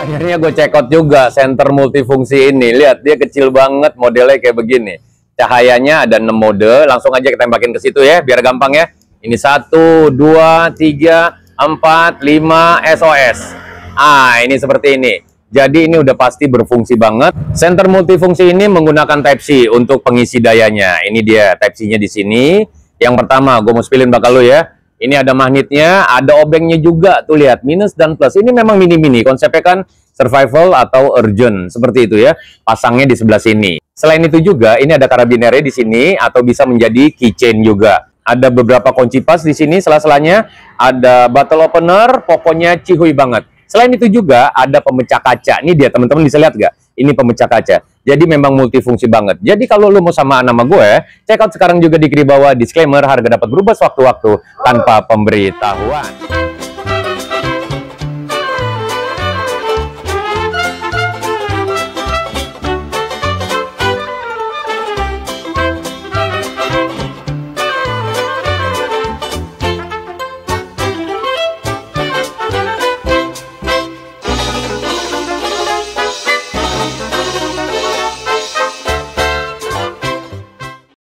Akhirnya gue check out juga center multifungsi ini. Lihat, dia kecil banget, modelnya kayak begini. Cahayanya ada 6 mode, langsung aja kita tembakin ke situ ya, biar gampang ya. Ini 1, 2, 3, 4, 5, SOS. Ini seperti ini. Jadi ini udah pasti berfungsi banget. Center multifungsi ini menggunakan Type-C untuk pengisi dayanya. Ini dia Type-C-nya di sini. Yang pertama, gue mau spillin bakal lu ya. Ini ada magnetnya, ada obengnya juga. Tuh lihat, minus dan plus. Ini memang mini-mini. Konsepnya kan survival atau urgent. Seperti itu ya. Pasangnya di sebelah sini. Selain itu juga, ini ada karabinernya di sini. Atau bisa menjadi keychain juga. Ada beberapa kunci pas di sini. Sela-selanya ada bottle opener. Pokoknya cihuy banget. Selain itu juga ada pemecah kaca. Ini dia, teman-teman bisa lihat gak? Ini pemecah kaca. Jadi memang multifungsi banget. Jadi kalau lu mau samaan nama gue, check out sekarang juga di kiri bawah. Disclaimer, harga dapat berubah sewaktu-waktu tanpa pemberitahuan.